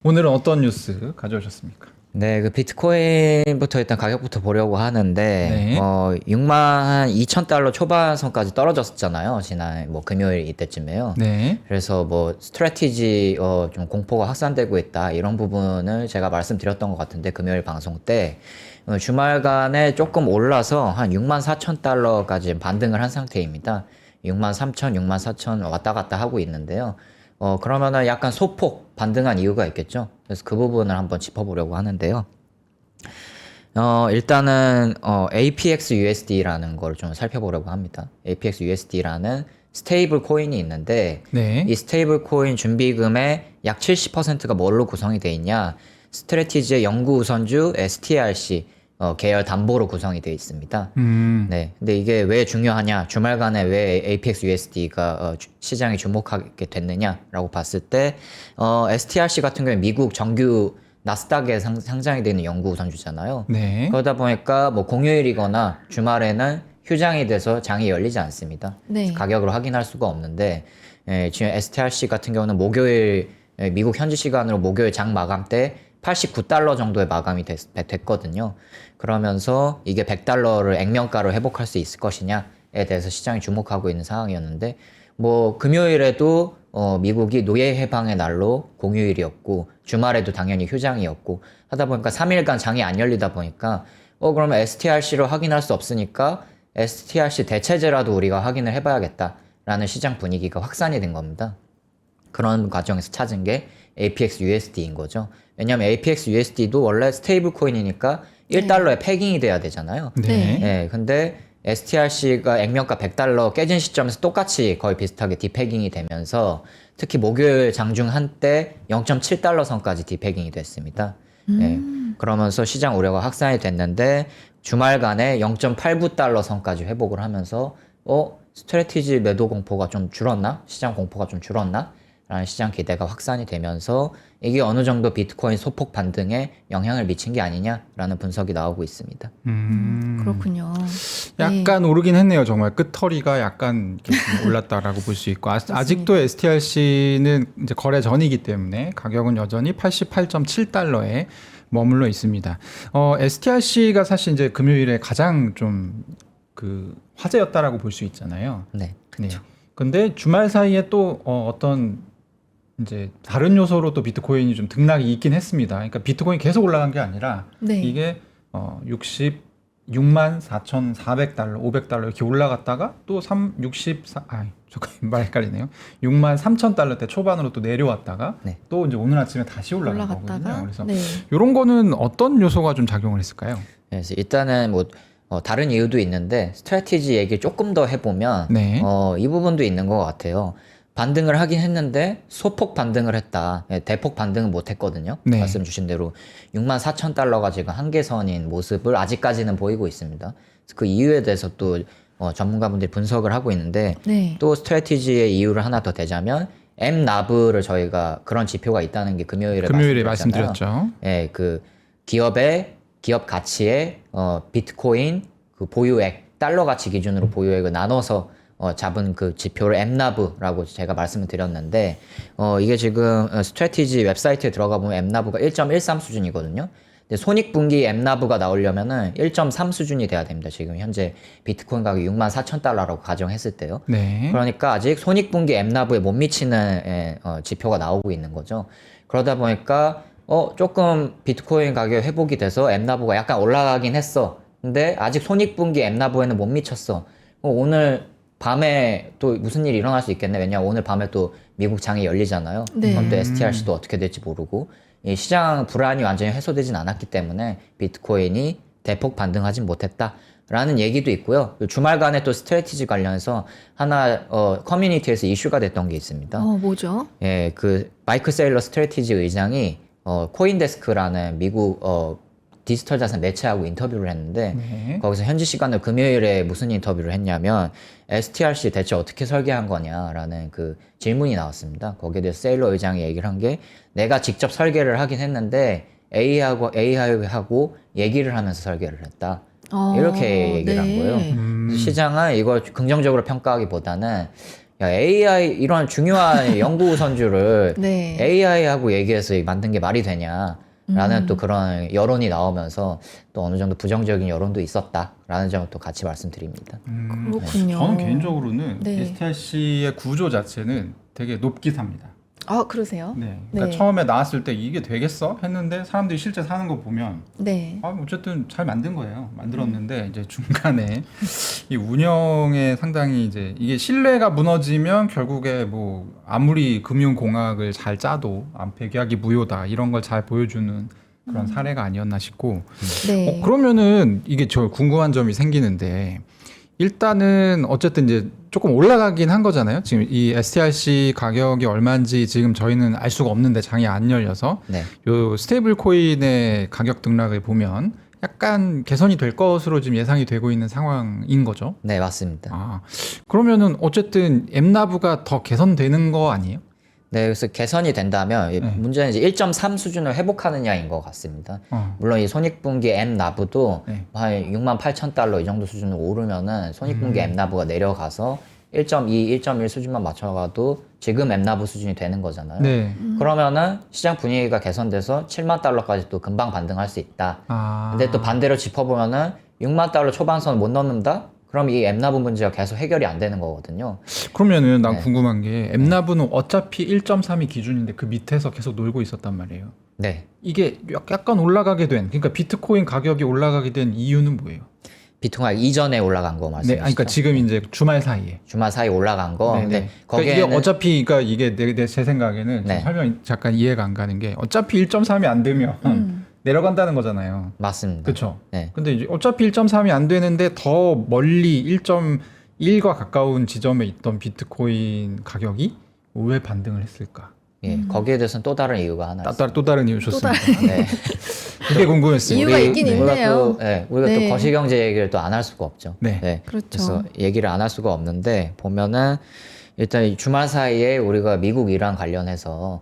오늘은 어떤 뉴스 가져오셨습니까? 네, 그 비트코인부터 일단 가격부터 보려고 하는데, 네. 6만 2천 달러 초반선까지 떨어졌었잖아요. 지난 뭐 금요일 이때쯤에요. 네. 그래서 뭐 스트래티지 좀 공포가 확산되고 있다 이런 부분을 제가 말씀드렸던 것 같은데 금요일 방송 때 주말간에 조금 올라서 한 6만 4천 달러까지 반등을 한 상태입니다. 6만 3천, 6만 4천 왔다 갔다 하고 있는데요. 그러면은 약간 소폭 반등한 이유가 있겠죠. 그래서 그 부분을 한번 짚어보려고 하는데요. 일단은 APX USD라는 걸 좀 살펴보려고 합니다. APX USD라는 스테이블 코인이 있는데 네. 이 스테이블 코인 준비금의 약 70%가 뭘로 구성이 돼 있냐? 스트래티지의 영구 우선주 STRC 계열 담보로 구성이 되어 있습니다. 네. 근데 이게 왜 중요하냐? 주말간에 왜 APX USD가 시장에 주목하게 됐느냐라고 봤을 때 STRC 같은 경우에 미국 정규 나스닥에 상장이 되는 영구 우선주잖아요. 네. 그러다 보니까 뭐 공휴일이거나 주말에는 휴장이 돼서 장이 열리지 않습니다. 네. 가격을 확인할 수가 없는데 지금 STRC 같은 경우는 목요일 미국 현지 시간으로 목요일 장 마감 때 89달러 정도의 마감이 됐거든요. 그러면서 이게 100달러를 액면가로 회복할 수 있을 것이냐에 대해서 시장이 주목하고 있는 상황이었는데 뭐 금요일에도 미국이 노예 해방의 날로 공휴일이었고 주말에도 당연히 휴장이었고 하다 보니까 3일간 장이 안 열리다 보니까 그러면 STRC로 확인할 수 없으니까 STRC 대체제라도 우리가 확인을 해봐야겠다라는 시장 분위기가 확산이 된 겁니다. 그런 과정에서 찾은 게 APX USD인 거죠. 왜냐하면 APX USD도 원래 스테이블 코인이니까 1달러에 패깅이 돼야 되잖아요. 네. 네, 근데 STRC가 액면가 100달러 깨진 시점에서 똑같이 거의 비슷하게 디패깅이 되면서 특히 목요일 장중 한때 0.7달러 선까지 디패깅이 됐습니다. 네, 그러면서 시장 우려가 확산이 됐는데 주말간에 0.89달러 선까지 회복을 하면서 스트래티지 매도 공포가 좀 줄었나? 시장 공포가 좀 줄었나? 라는 시장 기대가 확산이 되면서 이게 어느 정도 비트코인 소폭 반등에 영향을 미친 게 아니냐라는 분석이 나오고 있습니다. 그렇군요. 약간 오르긴 했네요. 정말 끝허리가 약간 이렇게 좀 올랐다라고 볼 수 있고 아직도 STRC는 이제 거래 전이기 때문에 가격은 여전히 88.7달러에 머물러 있습니다. STRC가 사실 이제 금요일에 가장 좀 그 화제였다라고 볼 수 있잖아요. 네. 네. 근데 주말 사이에 또 어떤 이제 다른 요소로 또 비트코인이 좀 등락이 있긴 했습니다. 그러니까 비트코인이 계속 올라간 게 아니라 네. 이게 66만 4,400달러, 500달러 이렇게 올라갔다가 또 64, 잠깐 말 헷갈리네요. 6만 3천 달러대 초반으로 또 내려왔다가 네. 또 이제 오늘 아침에 다시 올라간 올라갔다가 거거든요. 그래서 네. 이런 거는 어떤 요소가 좀 작용을 했을까요? 그래서 일단은 뭐 다른 이유도 있는데 스트래티지 얘기를 조금 더 해보면 네. 이 부분도 있는 것 같아요. 반등을 하긴 했는데 소폭 반등을 했다. 대폭 반등은 못 했거든요. 네. 말씀 주신 대로 6만 4천 달러가 지금 한계선인 모습을 아직까지는 보이고 있습니다. 그 이유에 대해서 또 전문가분들이 분석을 하고 있는데 네. 또 스트래티지의 이유를 하나 더 대자면 mNAV를 저희가 그런 지표가 있다는 게 금요일에 말씀드렸잖아요. 말씀드렸죠. 예, 그 기업 가치의 비트코인 그 보유액 달러 가치 기준으로 보유액을 나눠서 잡은 그 지표를 mNAV라고 제가 말씀을 드렸는데 이게 지금 스트래티지 웹사이트에 들어가 보면 mNAV가 1.13 수준이거든요. 근데 손익분기 mNAV가 나오려면은 1.3 수준이 돼야 됩니다. 지금 현재 비트코인 가격이 6만 4천 달러라고 가정했을 때요. 네. 그러니까 아직 손익분기 mNAV에 못 미치는 지표가 나오고 있는 거죠. 그러다 보니까 조금 비트코인 가격 회복이 돼서 mNAV가 약간 올라가긴 했어. 근데 아직 손익분기 mNAV에는 못 미쳤어. 오늘 밤에 또 무슨 일이 일어날 수 있겠네. 왜냐면 오늘 밤에 또 미국 장이 열리잖아요. 네. 그럼 또 STRC도 어떻게 될지 모르고 이 시장 불안이 완전히 해소되진 않았기 때문에 비트코인이 대폭 반등하진 못했다라는 얘기도 있고요. 주말간에 또 스트래티지 관련해서 하나 커뮤니티에서 이슈가 됐던 게 있습니다. 뭐죠? 예, 그 마이클 세일러 스트래티지 의장이 코인데스크라는 미국 디지털 자산 매체하고 인터뷰를 했는데 네. 거기서 현지 시간으로 금요일에 무슨 인터뷰를 했냐면 STRC 대체 어떻게 설계한 거냐라는 그 질문이 나왔습니다. 거기에 대해서 세일러 의장이 얘기를 한 게 내가 직접 설계를 하긴 했는데 AI하고 얘기를 하면서 설계를 했다. 이렇게 얘기를 한 거예요. 네. 시장은 이걸 긍정적으로 평가하기보다는 야, AI 이런 중요한 연구 선주를 네. AI하고 얘기해서 만든 게 말이 되냐라는 또 그런 여론이 나오면서 또 어느 정도 부정적인 여론도 있었다라는 점을 또 같이 말씀드립니다. 그렇군요. 저는 개인적으로는 네. STRC의 구조 자체는 되게 높게 삽니다. 아, 그러세요? 네. 그러니까 네. 처음에 나왔을 때 이게 되겠어? 했는데 사람들이 실제 사는 거 보면 네. 어쨌든 잘 만든 거예요. 만들었는데 이제 중간에 이 운영에 상당히 이제 이게 신뢰가 무너지면 결국에 뭐 아무리 금융공학을 잘 짜도 백약이 무효다 이런 걸 잘 보여주는 그런 사례가 아니었나 싶고 네. 그러면은 이게 저 궁금한 점이 생기는데 일단은 어쨌든 이제 조금 올라가긴 한 거잖아요. 지금 이 STRC 가격이 얼마인지 지금 저희는 알 수가 없는데 장이 안 열려서 네. 요 스테이블 코인의 가격 등락을 보면 약간 개선이 될 것으로 지금 예상이 되고 있는 상황인 거죠. 네, 맞습니다. 아, 그러면은 어쨌든 엠나브가 더 개선되는 거 아니에요? 네, 그래서 개선이 된다면 네. 문제는 이제 1.3 수준을 회복하느냐인 것 같습니다. 어. 물론 이 손익분기 엠나브도 네. 한 68,000달러 이 정도 수준으로 오르면은 손익분기 엠나브가 내려가서 1.2, 1.1 수준만 맞춰가도 지금 엠나브 수준이 되는 거잖아요. 네. 그러면은 시장 분위기가 개선돼서 7만 달러까지 또 금방 반등할 수 있다. 아. 근데 또 반대로 짚어보면은 6만 달러 초반선 못 넘는다? 그럼 이 엠나브 문제가 계속 해결이 안 되는 거거든요. 그러면은 난 네. 궁금한 게 엠나브는 어차피 1.3이 기준인데 그 밑에서 계속 놀고 있었단 말이에요. 네. 이게 약간 올라가게 된, 그러니까 비트코인 가격이 올라가게 된 이유는 뭐예요? 비트코인 이전에 올라간 거 네, 말씀이시죠? 아니, 그러니까 지금 이제 주말 사이에. 주말 사이 올라간 거. 네, 근데 네. 거기에는 그러니까 이게 어차피, 그러니까 이게 제 생각에는 네. 좀 설명 잠깐 이해가 안 가는 게 어차피 1.3이 안 되면 내려간다는 거잖아요. 맞습니다. 그렇죠. 네. 근데 이제 어차피 1.3이 안 되는데 더 멀리 1.1과 가까운 지점에 있던 비트코인 가격이 왜 반등을 했을까? 예, 거기에 대해서는 또 다른 이유가 하나 있습니다. 또 다른 이유 좋습니다. 네. 그게 궁금했어요. 이유가 있긴 우리가 있네요. 또, 네, 우리가 네. 또 거시경제 얘기를 또 안 할 수가 없죠. 네. 그렇죠. 그래서 얘기를 안 할 수가 없는데 보면은 일단 이 주말 사이에 우리가 미국 이란 관련해서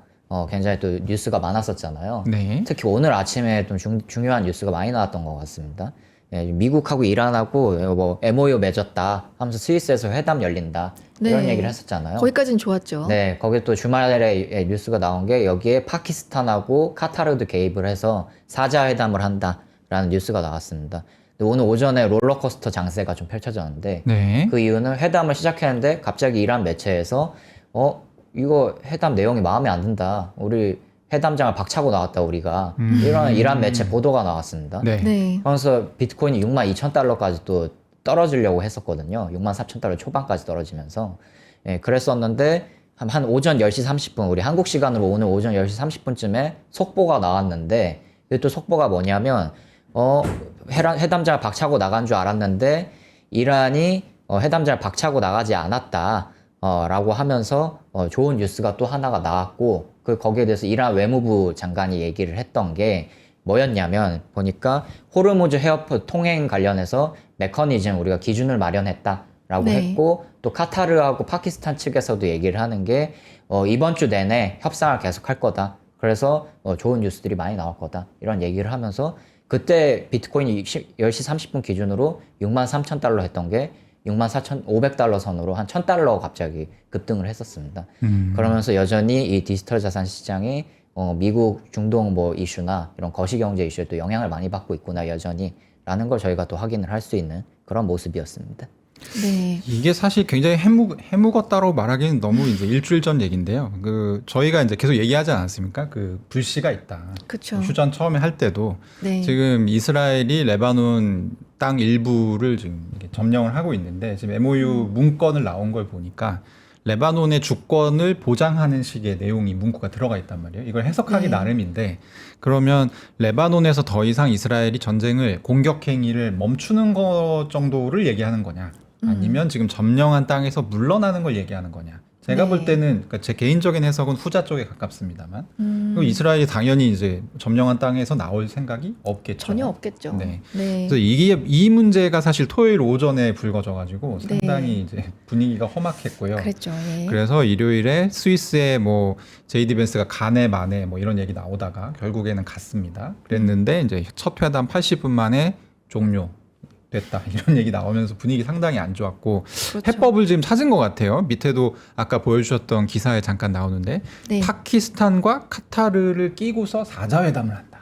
굉장히 또 뉴스가 많았었잖아요. 네. 특히 오늘 아침에 좀 중요한 뉴스가 많이 나왔던 것 같습니다. 예, 미국하고 이란하고 뭐 MOU 맺었다 하면서 스위스에서 회담 열린다 이런 네. 얘기를 했었잖아요. 거기까지는 좋았죠. 네, 거기 또 주말에 뉴스가 나온 게 여기에 파키스탄하고 카타르도 개입을 해서 사자 회담을 한다라는 뉴스가 나왔습니다. 근데 오늘 오전에 롤러코스터 장세가 좀 펼쳐졌는데 네. 그 이유는 회담을 시작했는데 갑자기 이란 매체에서 이거 회담 내용이 마음에 안 든다. 우리 회담장을 박차고 나왔다 우리가 이런 이란 매체 보도가 나왔습니다. 네. 네. 그래서 비트코인이 62,000달러까지 또 떨어지려고 했었거든요. 64,000달러 초반까지 떨어지면서 예, 그랬었는데 한 오전 10시 30분 우리 한국 시간으로 오늘 오전 10시 30분쯤에 속보가 나왔는데 이게 또 속보가 뭐냐면 회담장을 박차고 나간 줄 알았는데 이란이 회담장을 박차고 나가지 않았다. 라고 하면서 좋은 뉴스가 또 하나가 나왔고 거기에 대해서 이란 외무부 장관이 얘기를 했던 게 뭐였냐면 보니까 호르무즈 해협 통행 관련해서 메커니즘 우리가 기준을 마련했다라고 네. 했고 또 카타르하고 파키스탄 측에서도 얘기를 하는 게 이번 주 내내 협상을 계속할 거다. 그래서 좋은 뉴스들이 많이 나올 거다. 이런 얘기를 하면서 그때 비트코인이 10시 30분 기준으로 63,000달러 했던 게 64,500달러 선으로 한 1,000달러 갑자기 급등을 했었습니다. 그러면서 여전히 이 디지털 자산 시장이 미국 중동 뭐 이슈나 이런 거시경제 이슈에 또 영향을 많이 받고 있구나 여전히라는 걸 저희가 또 확인을 할 수 있는 그런 모습이었습니다. 네. 이게 사실 굉장히 해묵었다고 말하기는 너무 이제 일주일 전 얘기인데요. 저희가 이제 계속 얘기하지 않았습니까? 그 불씨가 있다. 그쵸. 휴전 처음에 할 때도 네. 지금 이스라엘이 레바논 땅 일부를 지금 이렇게 점령을 하고 있는데 지금 MOU 문건을 나온 걸 보니까 레바논의 주권을 보장하는 식의 내용이 문구가 들어가 있단 말이에요. 이걸 해석하기 네. 나름인데 그러면 레바논에서 더 이상 이스라엘이 전쟁을 공격 행위를 멈추는 것 정도를 얘기하는 거냐? 아니면 지금 점령한 땅에서 물러나는 걸 얘기하는 거냐? 제가 네. 볼 때는 그러니까 제 개인적인 해석은 후자 쪽에 가깝습니다만 그리고 이스라엘이 당연히 이제 점령한 땅에서 나올 생각이 없겠죠. 전혀 없겠죠. 네. 네. 그래서 이 문제가 사실 토요일 오전에 불거져가지고 네. 상당히 이제 분위기가 험악했고요. 그랬죠. 예. 그래서 일요일에 스위스에 뭐 제이디 벤스가 가네 마네 뭐 이런 얘기 나오다가 결국에는 갔습니다. 그랬는데 이제 첫 회담 80분 만에 종료. 됐다 이런 얘기 나오면서 분위기 상당히 안 좋았고 그렇죠. 해법을 지금 찾은 것 같아요. 밑에도 아까 보여주셨던 기사에 잠깐 나오는데 네. 파키스탄과 카타르를 끼고서 사자회담을 한다.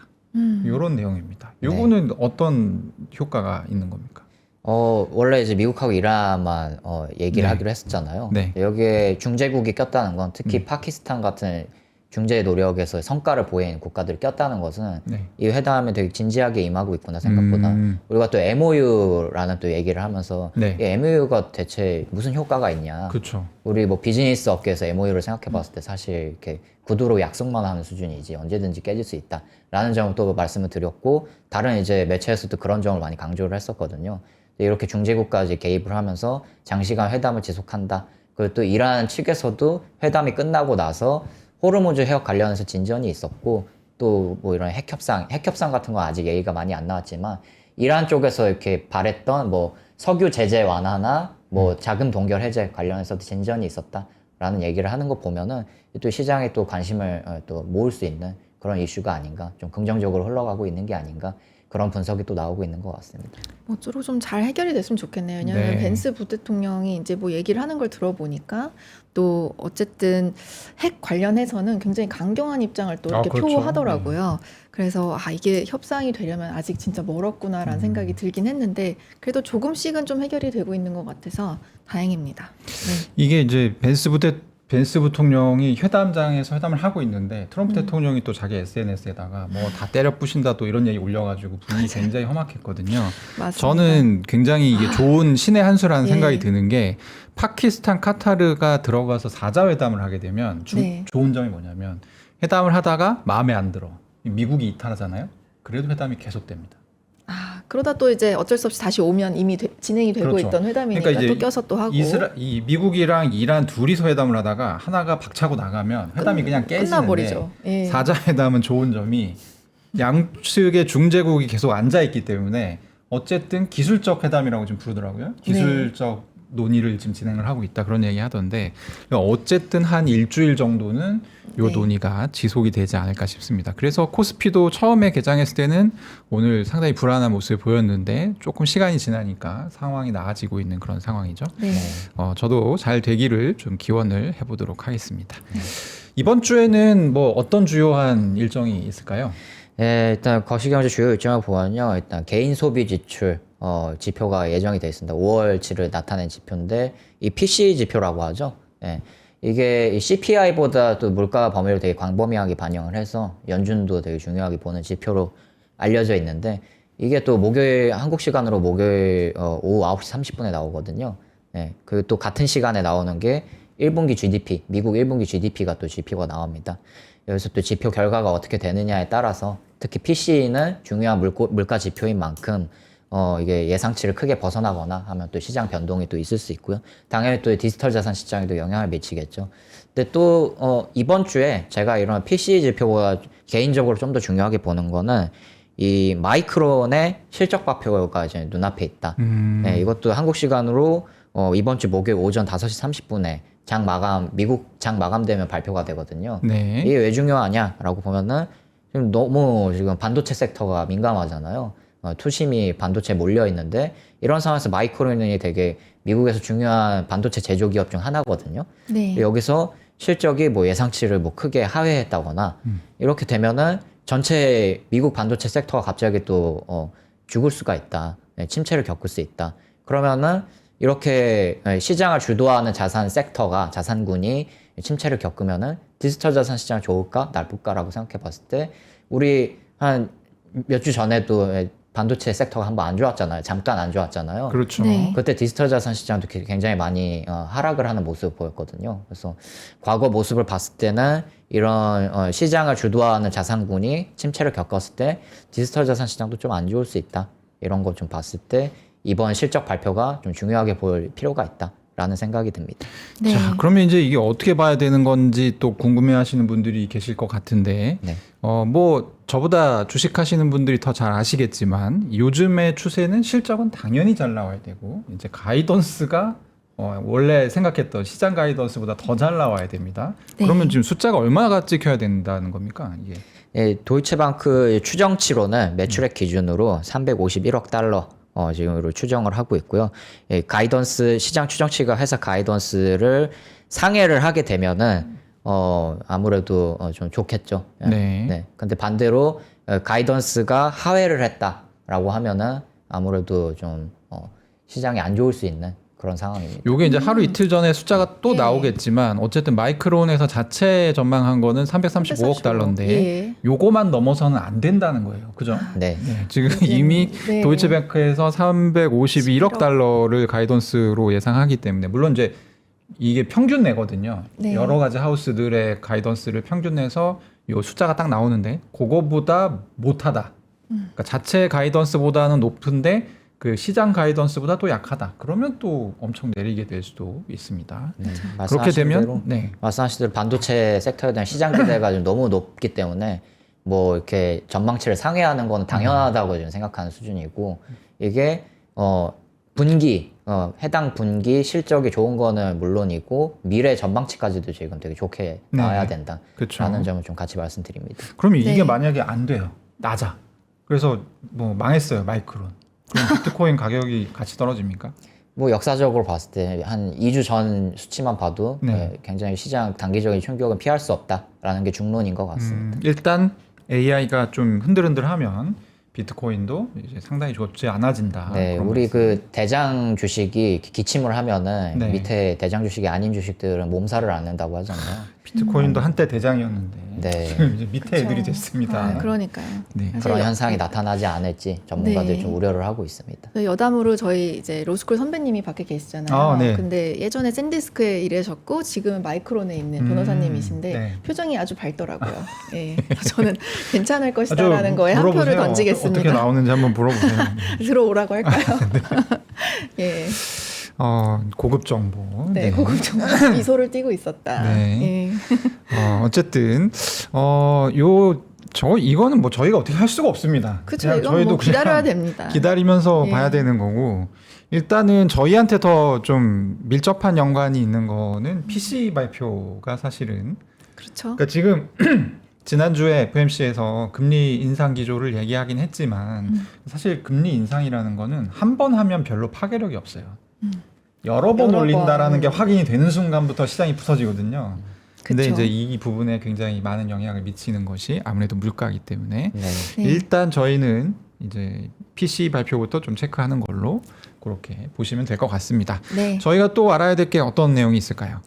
이런 내용입니다. 요거는 어떤 효과가 있는 겁니까? 원래 이제 미국하고 이란만 얘기를 네. 하기로 했었잖아요. 네. 여기에 중재국이 꼈다는 건 특히 파키스탄 같은 중재 노력에서 성과를 보인 국가들이 꼈다는 것은 네. 이 회담에 되게 진지하게 임하고 있구나 생각보다. 우리가 또 MOU라는 또 얘기를 하면서 네. 이 MOU가 대체 무슨 효과가 있냐. 그렇죠. 우리 뭐 비즈니스 업계에서 MOU를 생각해 봤을 때 사실 이렇게 구두로 약속만 하는 수준이지 언제든지 깨질 수 있다라는 점을 또 말씀을 드렸고 다른 이제 매체에서도 그런 점을 많이 강조를 했었거든요. 이렇게 중재국까지 개입을 하면서 장시간 회담을 지속한다. 그리고 또 이란 측에서도 회담이 끝나고 나서 호르무즈 해역 관련해서 진전이 있었고 또 뭐 이런 핵협상 같은 건 아직 얘기가 많이 안 나왔지만 이란 쪽에서 이렇게 바랬던 뭐 석유 제재 완화나 뭐 자금 동결 해제 관련해서도 진전이 있었다라는 얘기를 하는 거 보면은 또 시장에 또 관심을 또 모을 수 있는 그런 이슈가 아닌가, 좀 긍정적으로 흘러가고 있는 게 아닌가, 그런 분석이 또 나오고 있는 것 같습니다. 뭐쪼록 좀 잘 해결이 됐으면 좋겠네요. 왜냐하면 네. 벤스 부대통령이 이제 뭐 얘기를 하는 걸 들어보니까 또 어쨌든 핵 관련해서는 굉장히 강경한 입장을 또 이렇게 그렇죠. 표하더라고요. 그래서 이게 협상이 되려면 아직 진짜 멀었구나라는 생각이 들긴 했는데 그래도 조금씩은 좀 해결이 되고 있는 것 같아서 다행입니다. 네. 이게 이제 벤스 부통령이 회담장에서 회담을 하고 있는데 트럼프 대통령이 또 자기 SNS에다가 뭐 다 때려 부신다 또 이런 얘기 올려가지고 분위기 굉장히 험악했거든요. 맞습니다. 저는 굉장히 이게 좋은 신의 한 수라는 예. 생각이 드는 게 파키스탄, 카타르가 들어가서 사자회담을 하게 되면 네. 좋은 점이 뭐냐면 회담을 하다가 마음에 안 들어. 미국이 이탈하잖아요. 그래도 회담이 계속됩니다. 그러다 또 이제 어쩔 수 없이 다시 오면 이미 진행이 되고 그렇죠. 있던 회담이니까 그러니까 이제 또 껴서 또 하고 이 미국이랑 이란 둘이서 회담을 하다가 하나가 박차고 나가면 회담이 그냥 깨지는데 끝나버리죠. 예. 사자회담은 좋은 점이 양측의 중재국이 계속 앉아 있기 때문에 어쨌든 기술적 회담이라고 지금 부르더라고요. 기술적 논의를 지금 진행을 하고 있다 그런 얘기 하던데 어쨌든 한 일주일 정도는 요 네. 논의가 지속이 되지 않을까 싶습니다. 그래서 코스피도 처음에 개장했을 때는 오늘 상당히 불안한 모습을 보였는데 조금 시간이 지나니까 상황이 나아지고 있는 그런 상황이죠. 네. 저도 잘 되기를 좀 기원을 해보도록 하겠습니다. 이번 주에는 뭐 어떤 주요한 일정이 있을까요? 네, 일단 거시경제 주요 일정을 보면요. 일단 개인 소비 지출 지표가 예정이 되어 있습니다. 5월치를 나타낸 지표인데 이 PCE 지표라고 하죠. 네, 이게 이 CPI보다 또 물가 범위를 되게 광범위하게 반영을 해서 연준도 되게 중요하게 보는 지표로 알려져 있는데 이게 또 목요일 한국 시간으로 목요일 오후 9시 30분에 나오거든요. 네, 그 또 같은 시간에 나오는 게 1분기 GDP, 미국 1분기 GDP가 또 지표가 나옵니다. 여기서 또 지표 결과가 어떻게 되느냐에 따라서 특히 PCE는 중요한 물가 지표인 만큼 이게 예상치를 크게 벗어나거나 하면 또 시장 변동이 또 있을 수 있고요. 당연히 또 디지털 자산 시장에도 영향을 미치겠죠. 근데 또 이번 주에 제가 이런 PCE 지표보다 개인적으로 좀 더 중요하게 보는 거는 이 마이크론의 실적 발표가 이제 눈앞에 있다. 네, 이것도 한국 시간으로 이번 주 목요일 오전 5시 30분에 미국 장 마감되면 발표가 되거든요. 네. 이게 왜 중요하냐라고 보면은 지금 너무 지금 반도체 섹터가 민감하잖아요. 투심이 반도체에 몰려 있는데 이런 상황에서 마이크론이 되게 미국에서 중요한 반도체 제조 기업 중 하나거든요. 네. 여기서 실적이 뭐 예상치를 뭐 크게 하회했다거나 이렇게 되면은 전체 미국 반도체 섹터가 갑자기 또 죽을 수가 있다. 네, 침체를 겪을 수 있다. 그러면은 이렇게 시장을 주도하는 자산군이 침체를 겪으면은 디지털 자산 시장 좋을까 나쁠까라고 생각해 봤을 때 우리 한 몇 주 전에도 반도체 섹터가 한번 안 좋았잖아요. 잠깐 안 좋았잖아요. 그렇죠. 네. 그때 디지털 자산 시장도 굉장히 많이 하락을 하는 모습을 보였거든요. 그래서 과거 모습을 봤을 때는 이런 시장을 주도하는 자산군이 침체를 겪었을 때 디지털 자산 시장도 좀 안 좋을 수 있다. 이런 걸 좀 봤을 때 이번 실적 발표가 좀 중요하게 볼 필요가 있다라는 생각이 듭니다. 네. 자, 그러면 이제 이게 어떻게 봐야 되는 건지 또 궁금해하시는 분들이 계실 것 같은데, 네. 뭐 저보다 주식하시는 분들이 더 잘 아시겠지만 요즘의 추세는 실적은 당연히 잘 나와야 되고 이제 가이던스가 원래 생각했던 시장 가이던스보다 더 잘 나와야 됩니다. 네. 그러면 지금 숫자가 얼마가 찍혀야 된다는 겁니까? 이게. 예, 도이체방크 추정치로는 매출액 기준으로 351억 달러 지금으로 추정을 하고 있고요. 가이던스 시장 추정치가 회사 가이던스를 상회를 하게 되면은 아무래도 좀 좋겠죠. 네. 근데 반대로 가이던스가 하회를 했다라고 하면은 아무래도 좀 시장이 안 좋을 수 있는 그런 상황입니다. 요게 이제 하루 이틀 전에 숫자가 또 예. 나오겠지만 어쨌든 마이크론에서 자체 전망한 거는 335억 달러인데 예. 요거만 넘어서는 안 된다는 거예요. 그죠? 네. 네, 지금 요즘, 이미 네. 도이체뱅크에서 351억 11억. 달러를 가이던스로 예상하기 때문에 물론 이제 이게 평균 내거든요. 네. 여러 가지 하우스들의 가이던스를 평균 내서 요 숫자가 딱 나오는데 그거보다 못하다. 그러니까 자체 가이던스보다는 높은데 그 시장 가이던스보다 또 약하다. 그러면 또 엄청 내리게 될 수도 있습니다. 네. 그렇게 말씀하신 되면 대로 네. 말씀하신 대로 반도체 섹터에 대한 시장 기대가 좀 너무 높기 때문에 뭐 이렇게 전망치를 상회하는 건 당연하다고 저는 생각하는 수준이고 이게 분기 해당 분기 실적이 좋은 거는 물론이고 미래 전망치까지도 지금 되게 좋게 네. 나와야 된다라는 그렇죠. 점을 좀 같이 말씀드립니다. 그러면 이게 네. 만약에 안 돼요. 낮아. 그래서 뭐 망했어요. 마이크론. 그럼 비트코인 가격이 같이 떨어집니까? 뭐 역사적으로 봤을 때 한 2주 전 수치만 봐도 네. 굉장히 시장 단기적인 충격은 피할 수 없다라는 게 중론인 것 같습니다. 일단 AI가 좀 흔들흔들하면 비트코인도 이제 상당히 좋지 않아진다. 네, 그런 우리 말씀. 그 대장 주식이 기침을 하면은 네. 밑에 대장 주식이 아닌 주식들은 몸살을 앓는다고 하잖아요. 비트코인도 한때 대장이었는데 네. 지금 이제 밑에 그쵸. 애들이 됐습니다. 아, 그러니까요. 네. 사실 그런 현상이 나타나지 않을지 전문가들이 네. 좀 우려를 하고 있습니다. 여담으로 저희 이제 로스쿨 선배님이 밖에 계시잖아요. 아, 네. 근데 예전에 샌디스크에 일하셨고 지금은 마이크론에 있는 변호사님이신데 네. 표정이 아주 밝더라고요. 예. 저는 괜찮을 아주 것이다라는 거에 한 물어보세요. 표를 던지겠습니다. 어떻게 나오는지 한번 물어보세요. 들어오라고 할까요? 예. 고급 정보. 네, 고급 정보 미소를 띠고 있었다. 네. 예. 어쨌든 이거는 뭐 저희가 어떻게 할 수가 없습니다. 그쵸, 그냥 이건 저희도 뭐 기다려야 그냥 됩니다. 기다리면서 예. 봐야 되는 거고 일단은 저희한테 더 좀 밀접한 연관이 있는 거는 PC 발표가 사실은 그렇죠. 그러니까 지금 지난주에 FMC에서 금리 인상 기조를 얘기하긴 했지만 사실 금리 인상이라는 거는 한 번 하면 별로 파괴력이 없어요. 여러 번 여러 올린다라는 번. 게 확인이 되는 순간부터 시장이 부서지거든요. 근데 그쵸. 이제 이 부분에 굉장히 많은 영향을 미치는 것이 아무래도 물가이기 때문에 네. 네. 일단 저희는 이제 PC 발표부터 좀 체크하는 걸로 그렇게 보시면 될 것 같습니다. 네. 저희가 또 알아야 될 게 어떤 내용이 있을까요?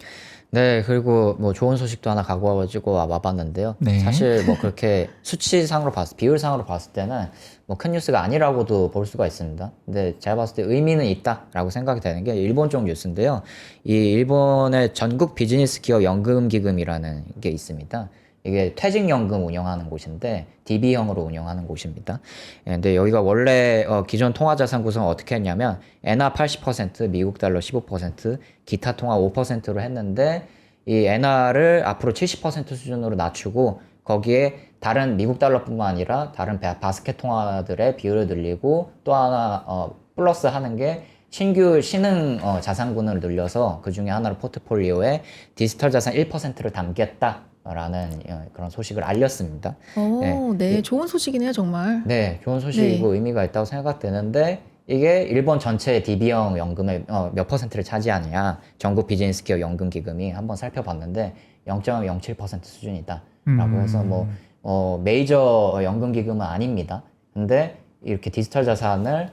네, 그리고 뭐 좋은 소식도 하나 갖고 와가지고 와봤는데요. 네. 사실 뭐 그렇게 수치상으로 비율상으로 봤을 때는 뭐 큰 뉴스가 아니라고도 볼 수가 있습니다. 근데 제가 봤을 때 의미는 있다라고 생각이 되는 게 일본 쪽 뉴스인데요. 이 일본의 전국 비즈니스 기업 연금 기금이라는 게 있습니다. 이게 퇴직연금 운영하는 곳인데 DB형으로 운영하는 곳입니다. 예, 근데 여기가 원래 기존 통화자산 구성을 어떻게 했냐면 엔화 80%, 미국 달러 15%, 기타 통화 5%로 했는데 이 엔화를 앞으로 70% 수준으로 낮추고 거기에 다른 미국 달러뿐만 아니라 다른 바스켓 통화들의 비율을 늘리고 또 하나 플러스 하는 게 신규 신흥 자산군을 늘려서 그 중에 하나로 포트폴리오에 디지털 자산 1%를 담겠다라는 그런 소식을 알렸습니다. 오, 네, 좋은 소식이네요, 정말. 네, 좋은 소식이고 의미가 있다고 생각되는데 이게 일본 전체 DB형 연금의 몇 퍼센트를 차지하느냐 전국 비즈니스 기업 연금 기금이 한번 살펴봤는데 0.07% 수준이다라고 해서 뭐 메이저 연금 기금은 아닙니다. 근데 이렇게 디지털 자산을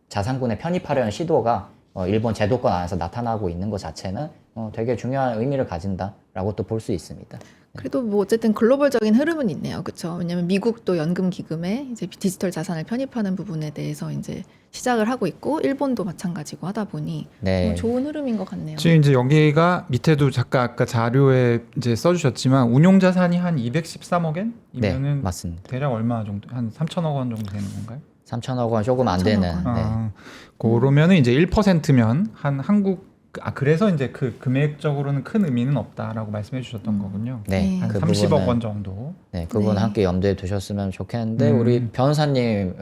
자산군에 편입하려는 시도가 일본 제도권 안에서 나타나고 있는 것 자체는 되게 중요한 의미를 가진다라고 또 볼 수 있습니다. 그래도 뭐 어쨌든 글로벌적인 흐름은 있네요. 그렇죠? 왜냐면 미국도 연금 기금에 이제 디지털 자산을 편입하는 부분에 대해서 이제 시작을 하고 있고 일본도 마찬가지고 하다 보니 네. 좋은 흐름인 것 같네요. 지금 이제 여기가 밑에도 잠깐 아까 자료에 이제 써주셨지만 운용 자산이 한 213억 네, 엔이면은 맞습니다. 대략 얼마 정도 한 3천억 원 정도 되는 건가요? 3천억 원 조금 안 3천억 되는. 원. 네. 그러면은 이제 1%면 한 한국 그래서 이제 그 금액적으로는 큰 의미는 없다라고 말씀해 주셨던 거군요. 네, 네. 한 그 30억 부분은 원 정도. 네, 그 부분 네. 함께 염두에 두셨으면 좋겠는데 음. 우리 변호사님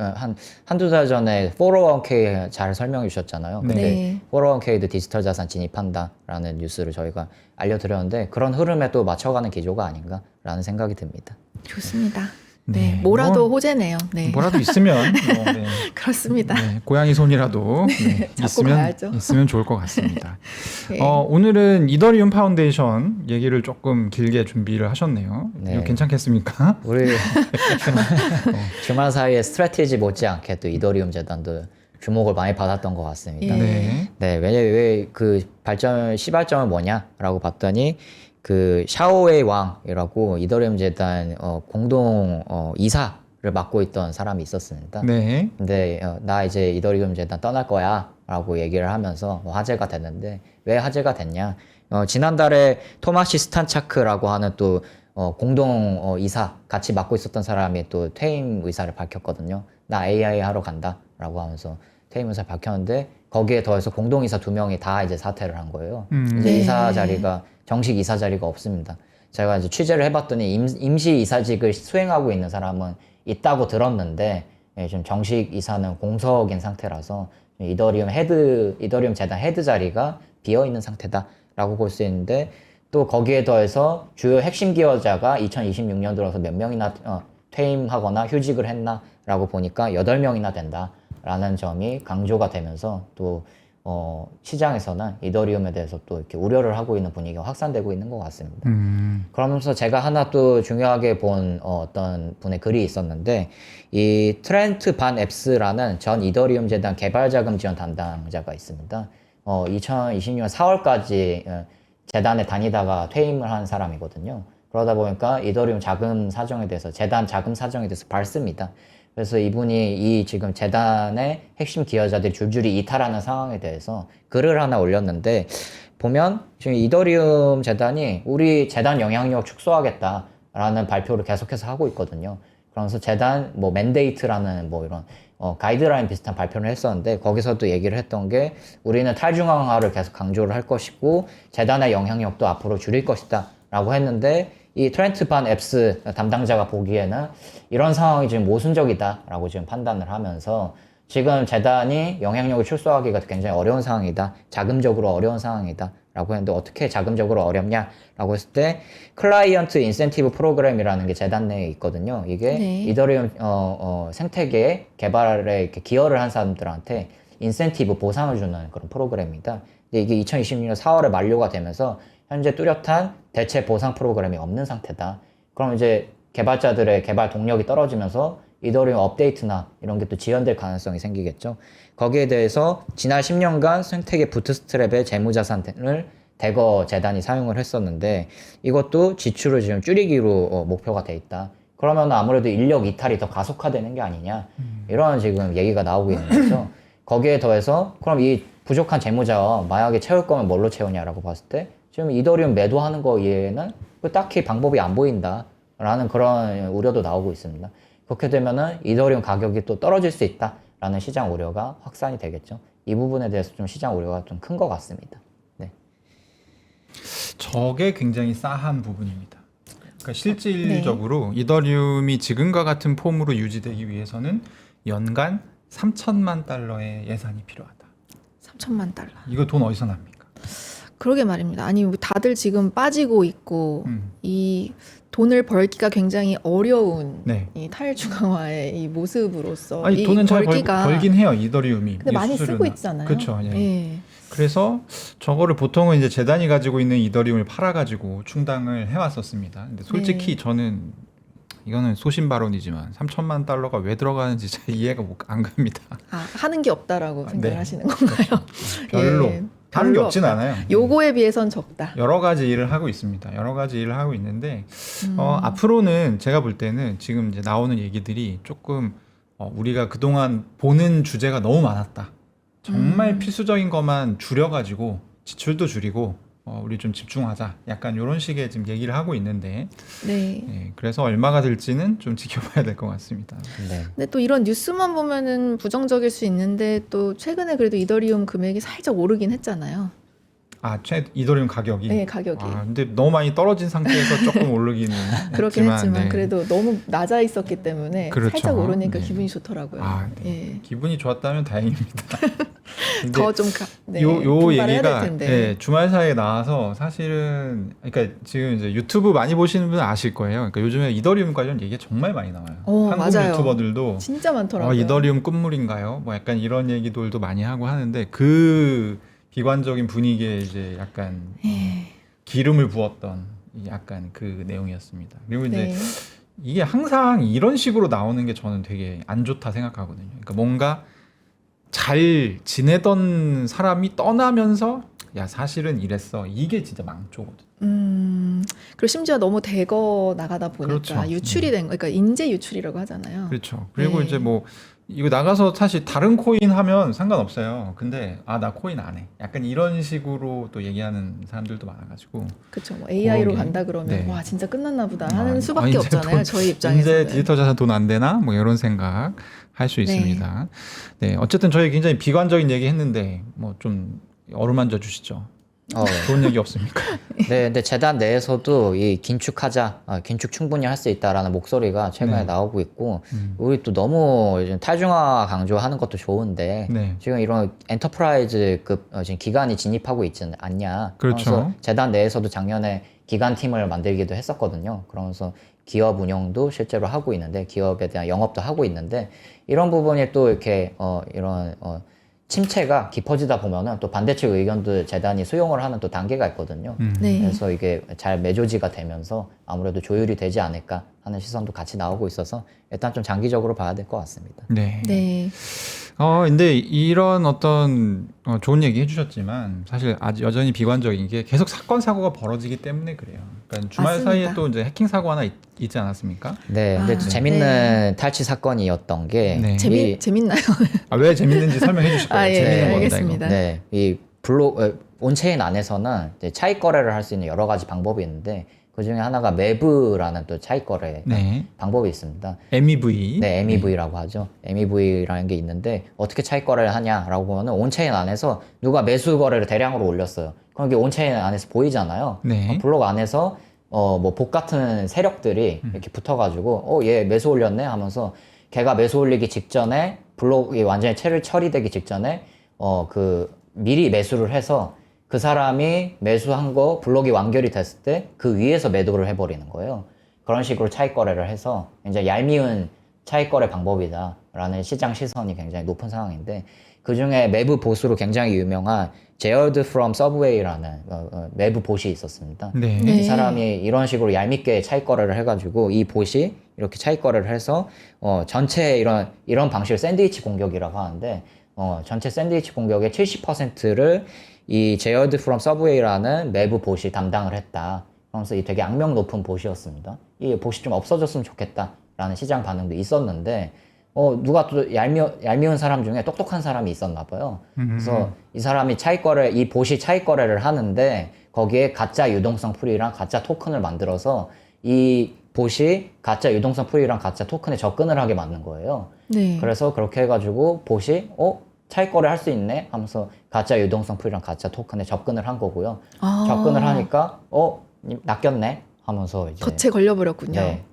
한두 달 전에 401k 잘 설명해 주셨잖아요. 네. 근데 네. 401k도 디지털 자산 진입한다라는 뉴스를 저희가 알려드렸는데 그런 흐름에 또 맞춰가는 기조가 아닌가라는 생각이 듭니다. 좋습니다. 네, 뭐라도 호재네요. 네. 뭐라도 있으면 뭐, 네. 그렇습니다. 네, 고양이 손이라도 네, 잡고 가야죠. 있으면 좋을 것 같습니다. 네. 오늘은 이더리움 파운데이션 얘기를 조금 길게 준비를 하셨네요. 네. 이거 괜찮겠습니까? 우리 주말 사이에 스트래티지 못지않게 또 이더리움 재단도 주목을 많이 받았던 것 같습니다. 예. 네. 네, 왜 그 시발점은 뭐냐라고 봤더니 그 샤오웨이 왕이라고 이더리움 재단 공동 이사를 맡고 있던 사람이 있었습니다. 네. 근데 나 이제 이더리움 재단 떠날 거야라고 얘기를 하면서 화제가 됐는데 왜 화제가 됐냐? 지난달에 토마시 스탄차크라고 하는 또 공동 이사 같이 맡고 있었던 사람이 또 퇴임 의사를 밝혔거든요. 나 AI 하러 간다라고 하면서 퇴임 의사 밝혔는데 거기에 더해서 공동 이사 2명이 다 이제 사퇴를 한 거예요. 이제 네. 이사 자리가 정식 이사 자리가 없습니다. 제가 이제 취재를 해봤더니 임시 이사직을 수행하고 있는 사람은 있다고 들었는데 좀 정식 이사는 공석인 상태라서 이더리움 재단 헤드 자리가 비어 있는 상태다라고 볼 수 있는데 또 거기에 더해서 주요 핵심 기여자가 2026년 들어서 몇 명이나 퇴임하거나 휴직을 했나라고 보니까 8명이나 된다라는 점이 강조가 되면서 또 시장에서는 이더리움에 대해서 또 이렇게 우려를 하고 있는 분위기가 확산되고 있는 것 같습니다. 그러면서 제가 하나 또 중요하게 본 어떤 분의 글이 있었는데 이 트렌트 반 앱스라는 전 이더리움 재단 개발자금 지원 담당자가 있습니다. 2020년 4월까지 재단에 다니다가 퇴임을 한 사람이거든요. 그러다 보니까 이더리움 자금 사정에 대해서 재단 자금 사정에 대해서 밝습니다. 그래서 이분이 이 지금 재단의 핵심 기여자들이 줄줄이 이탈하는 상황에 대해서 글을 하나 올렸는데 보면 지금 이더리움 재단이 우리 재단 영향력 축소하겠다라는 발표를 계속해서 하고 있거든요. 그러면서 재단 뭐 맨데이트라는 뭐 이런 가이드라인 비슷한 발표를 했었는데 거기서도 얘기를 했던 게 우리는 탈중앙화를 계속 강조를 할 것이고 재단의 영향력도 앞으로 줄일 것이다 라고 했는데 이 트렌트 반 앱스 담당자가 보기에는 이런 상황이 지금 모순적이다 라고 지금 판단을 하면서 지금 재단이 영향력을 축소하기가 굉장히 어려운 상황이다. 자금적으로 어려운 상황이다. 라고 했는데 어떻게 자금적으로 어렵냐? 라고 했을 때 클라이언트 인센티브 프로그램이라는 게 재단 내에 있거든요. 이게 네. 이더리움 생태계 개발에 이렇게 기여를 한 사람들한테 인센티브 보상을 주는 그런 프로그램입니다. 근데 이게 2026년 4월에 만료가 되면서 현재 뚜렷한 대체 보상 프로그램이 없는 상태다. 그럼 이제 개발자들의 개발 동력이 떨어지면서 이더리움 업데이트나 이런 게 또 지연될 가능성이 생기겠죠. 거기에 대해서 지난 10년간 생태계 부트스트랩의 재무자산을 대거 재단이 사용을 했었는데 이것도 지출을 지금 줄이기로 목표가 돼 있다. 그러면 아무래도 인력 이탈이 더 가속화되는 게 아니냐. 이런 지금 얘기가 나오고 있는 거죠. 거기에 더해서 그럼 이 부족한 재무자와 만약에 채울 거면 뭘로 채우냐라고 봤을 때 지금 이더리움 매도하는 거 이외에는 딱히 방법이 안 보인다라는 그런 우려도 나오고 있습니다. 그렇게 되면은 이더리움 가격이 또 떨어질 수 있다라는 시장 우려가 확산이 되겠죠. 이 부분에 대해서 좀 시장 우려가 좀 큰 것 같습니다. 네. 저게 굉장히 싸한 부분입니다. 그러니까 실질적으로 이더리움이 지금과 같은 폼으로 유지되기 위해서는 연간 3천만 달러의 예산이 필요하다. 3천만 달러. 이거 돈 어디서 납니까? 그러게 말입니다. 아니 다들 지금 빠지고 있고 이 돈을 벌기가 굉장히 어려운 네. 이 탈중앙화의 이 모습으로서 아니 이 돈은 잘 벌기가 벌긴 해요 이더리움이. 근데 많이 수수료나. 쓰고 있잖아요. 그렇죠. 예. 예. 그래서 저거를 보통은 이제 재단이 가지고 있는 이더리움을 팔아가지고 충당을 해왔었습니다. 근데 솔직히 저는 이거는 소신 발언이지만 3천만 달러가 왜 들어가는지 잘 이해가 안 갑니다. 아, 하는 게 없다라고 생각을 네. 하시는 건가요? 별로 예, 하는 게 별로 없진 없다. 않아요. 요거에 비해선 적다. 여러 가지 일을 하고 있습니다. 여러 가지 일을 하고 있는데 앞으로는 제가 볼 때는 지금 이제 나오는 얘기들이 조금 우리가 그동안 보는 주제가 너무 많았다. 정말 필수적인 것만 줄여가지고 지출도 줄이고 우리 좀 집중하자. 약간 이런 식의 지금 얘기를 하고 있는데 네. 그래서 얼마가 될지는 좀 지켜봐야 될 것 같습니다. 네. 근데 또 이런 뉴스만 보면은 부정적일 수 있는데 또 최근에 그래도 이더리움 금액이 살짝 오르긴 했잖아요. 이더리움 가격이. 네, 가격이. 근데 너무 많이 떨어진 상태에서 조금 오르기는 그렇긴 했지만 네. 그래도 너무 낮아 있었기 때문에 그렇죠. 살짝 오르니까 네. 기분이 좋더라고요. 네. 예. 기분이 좋았다면 다행입니다. 근데 더 좀 네, 요 분발해야 될 얘기가 텐데. 예, 주말 사이에 나와서 사실은 그러니까 지금 이제 유튜브 많이 보시는 분은 아실 거예요. 그러니까 요즘에 이더리움 관련 얘기가 정말 많이 나와요. 한국 맞아요. 유튜버들도 진짜 많더라고요. 이더리움 끝물인가요? 뭐 약간 이런 얘기들도 많이 하고 하는데 그 비관적인 분위기에 이제 약간 기름을 부었던 약간 그 내용이었습니다. 그리고 이제 네. 이게 항상 이런 식으로 나오는 게 저는 되게 안 좋다 생각하거든요. 그러니까 뭔가 잘 지내던 사람이 떠나면서 야 사실은 이랬어. 이게 진짜 망조거든. 그리고 심지어 너무 대거 나가다 보니까 그렇죠. 유출이 된 거, 그러니까 인재 유출이라고 하잖아요. 그렇죠. 그리고 네. 이제 뭐 이거 나가서 사실 다른 코인 하면 상관없어요. 근데 나 코인 안 해. 약간 이런 식으로 또 얘기하는 사람들도 많아가지고 그렇죠. 뭐 AI로 그런 게, 간다 그러면 네. 와 진짜 끝났나 보다 하는 아, 수밖에 이제 없잖아요. 저희 입장에서는. 이제 디지털 자산 돈 안 되나? 뭐 이런 생각 할 수 있습니다. 네, 어쨌든 저희 굉장히 비관적인 얘기 했는데 뭐 좀 어루만져 주시죠. 좋은 얘기 없습니까? 네, 근데 재단 내에서도 이 긴축하자, 긴축 충분히 할 수 있다라는 목소리가 최근에 네. 나오고 있고, 우리 또 너무 요즘 탈중화 강조하는 것도 좋은데, 네. 지금 이런 엔터프라이즈급 지금 기관이 진입하고 있지 않냐. 그렇죠. 그래서 재단 내에서도 작년에 기관팀을 만들기도 했었거든요. 그러면서 기업 운영도 실제로 하고 있는데, 기업에 대한 영업도 하고 있는데, 이런 부분이 또 이렇게 이런 침체가 깊어지다 보면은 또 반대측 의견도 재단이 수용을 하는 또 단계가 있거든요. 네. 그래서 이게 잘 매조지가 되면서 아무래도 조율이 되지 않을까 하는 시선도 같이 나오고 있어서 일단 좀 장기적으로 봐야 될 것 같습니다. 네. 네. 근데 이런 어떤 좋은 얘기 해주셨지만 사실 아직 여전히 비관적인 게 계속 사건 사고가 벌어지기 때문에 그래요. 그러니까 주말 맞습니다. 사이에 또 이제 해킹 사고 하나 있지 않았습니까? 네, 근데 또 네. 재밌는 탈취 사건이었던 게 네. 재밌나요? 왜 재밌는지 설명해 주실 거예요. 예, 재밌는 겁니다. 알겠습니다. 네, 이 온체인 안에서는 이제 차익 거래를 할 수 있는 여러 가지 방법이 있는데 그 중에 하나가 매브라는 또 차익 거래 네. 방법이 있습니다. MEV. 네, MEV라고 하죠. MEV라는 게 있는데 어떻게 차익 거래를 하냐라고 보면은 온체인 안에서 누가 매수 거래를 대량으로 올렸어요. 그럼 이게 온체인 안에서 보이잖아요. 네. 블록 안에서 뭐 복 같은 세력들이 이렇게 붙어가지고 얘 매수 올렸네 하면서 걔가 매수 올리기 직전에 블록이 완전히 처리되기 직전에 미리 매수를 해서 그 사람이 매수한 거 블록이 완결이 됐을 때 그 위에서 매도를 해버리는 거예요. 그런 식으로 차익 거래를 해서 이제 얄미운 차익 거래 방법이다라는 시장 시선이 굉장히 높은 상황인데 그 중에 매부 보수로 굉장히 유명한 제어드 프롬 서브웨이라는 매부 봇이 있었습니다. 네. 네. 이 사람이 이런 식으로 얄밉게 차익 거래를 해가지고 이 봇이 이렇게 차익 거래를 해서 전체 이런 방식을 샌드위치 공격이라고 하는데 전체 샌드위치 공격의 70%를 이 제어드 프롬 서브웨이라는 매부 봇이 담당을 했다. 그러면서 이 되게 악명 높은 봇이었습니다. 이 봇이 좀 없어졌으면 좋겠다라는 시장 반응도 있었는데 누가 또 얄미운 사람 중에 똑똑한 사람이 있었나 봐요. 그래서 이 사람이 이 봇이 차익 거래를 하는데 거기에 가짜 유동성 풀이랑 가짜 토큰을 만들어서 이 봇이 가짜 유동성 풀이랑 가짜 토큰에 접근을 하게 만든 거예요. 네. 그래서 그렇게 해가지고 봇이 차익 거래 할 수 있네 하면서 가짜 유동성 풀이랑 가짜 토큰에 접근을 한 거고요. 접근을 하니까 낚였네 하면서 이제 덫에 걸려버렸군요. 네,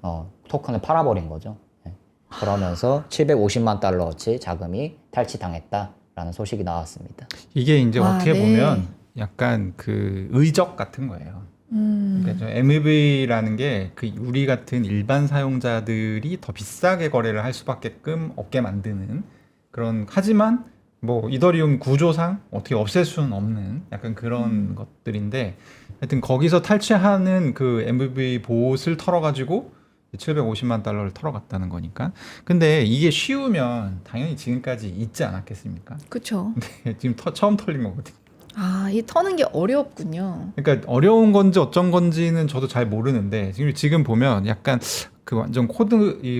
토큰을 팔아버린 거죠. 네. 그러면서 750만 달러어치 자금이 탈취당했다라는 소식이 나왔습니다. 이게 이제 와, 어떻게 네. 보면 약간 그 의적 같은 거예요. 그러니까 저 MEV라는 게 그 우리 같은 일반 사용자들이 더 비싸게 거래를 할 수밖에끔 없게 만드는 그런 하지만 뭐 이더리움 구조상 어떻게 없앨 수는 없는 약간 그런 것들인데 하여튼 거기서 탈취하는 그 MEV 봇을 털어가지고 750만 달러를 털어갔다는 거니까. 근데 이게 쉬우면 당연히 지금까지 있지 않았겠습니까? 그렇죠. 지금 처음 털린 거거든요. 이 터는 게 어렵군요. 그러니까 어려운 건지 어쩐 건지는 저도 잘 모르는데 지금 보면 약간 그 완전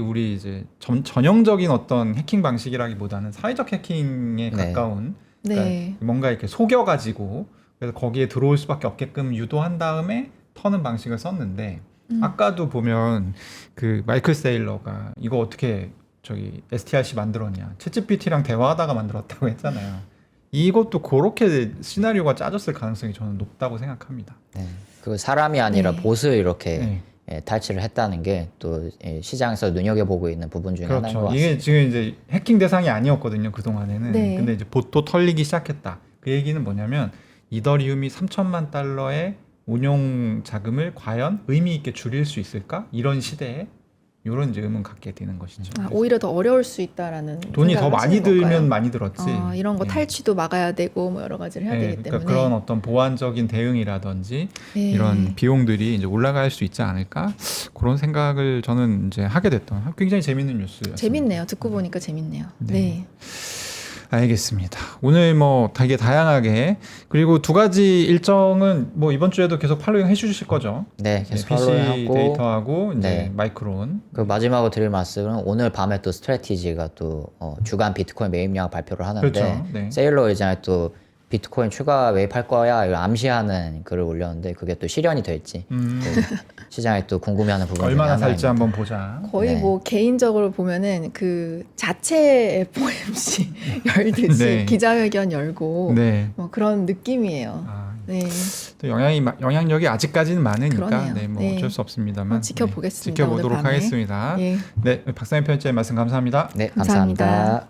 우리 이제 전형적인 어떤 해킹 방식이라기보다는 사회적 해킹에 네. 가까운 그러니까 네. 뭔가 이렇게 속여가지고 그래서 거기에 들어올 수밖에 없게끔 유도한 다음에 터는 방식을 썼는데 아까도 보면 그 마이클 세일러가 이거 어떻게 저기 STRC 만들었냐 챗GPT랑 대화하다가 만들었다고 했잖아요. 이것도 그렇게 시나리오가 짜졌을 가능성이 저는 높다고 생각합니다. 네. 그 사람이 아니라 네. 봇을 이렇게 네. 탈취를 했다는 게 또 시장에서 눈여겨보고 있는 부분 중에 하나인 것 그렇죠. 같습니다. 이게 지금 이제 해킹 대상이 아니었거든요, 그 동안에는. 네. 근데 이제 봇도 털리기 시작했다. 그 얘기는 뭐냐면 이더리움이 3천만 달러의 운용 자금을 과연 의미 있게 줄일 수 있을까? 이런 시대에 이런 이제 의문 갖게 되는 것이죠. 아, 오히려 더 어려울 수 있다라는 돈이 더 생각을 많이 하시는 걸까요? 들면 많이 들었지. 이런 거 예. 탈취도 막아야 되고 뭐 여러 가지를 해야 예, 되기 그러니까 때문에 그런 어떤 보완적인 대응이라든지 네. 이런 비용들이 이제 올라갈 수 있지 않을까 그런 생각을 저는 이제 하게 됐던 굉장히 재밌는 뉴스였어요. 재밌네요. 듣고 보니까 재밌네요. 네. 네. 알겠습니다. 오늘 뭐 되게 다양하게 그리고 두 가지 일정은 뭐 이번 주에도 계속 팔로잉 해주실 거죠? 네, 계속 PC 팔로잉하고 데이터하고 이제 네. 마이크론. 그 마지막으로 드릴 말씀은 오늘 밤에 또 스트래티지가 또 주간 비트코인 매입량 발표를 하는데 그렇죠. 네. 세일러 의장에 또 비트코인 추가 매입할 거야 이걸 암시하는 글을 올렸는데 그게 또 실현이 될지 또 시장에 또 궁금해하는 부분 중에 얼마나 살지 하나입니다. 한번 보자. 거의 네. 뭐 개인적으로 보면은 그 자체 FOMC 열듯이 네. 기자회견 열고 네. 뭐 그런 느낌이에요. 아, 네. 또 영향력이 아직까지는 많으니까 그러네요. 네, 뭐 네. 어쩔 수 없습니다만 한번 지켜보겠습니다, 네, 지켜보도록 오늘 밤에. 하겠습니다. 예. 네, 박사님 편집장님 말씀 감사합니다. 네, 감사합니다. 감사합니다.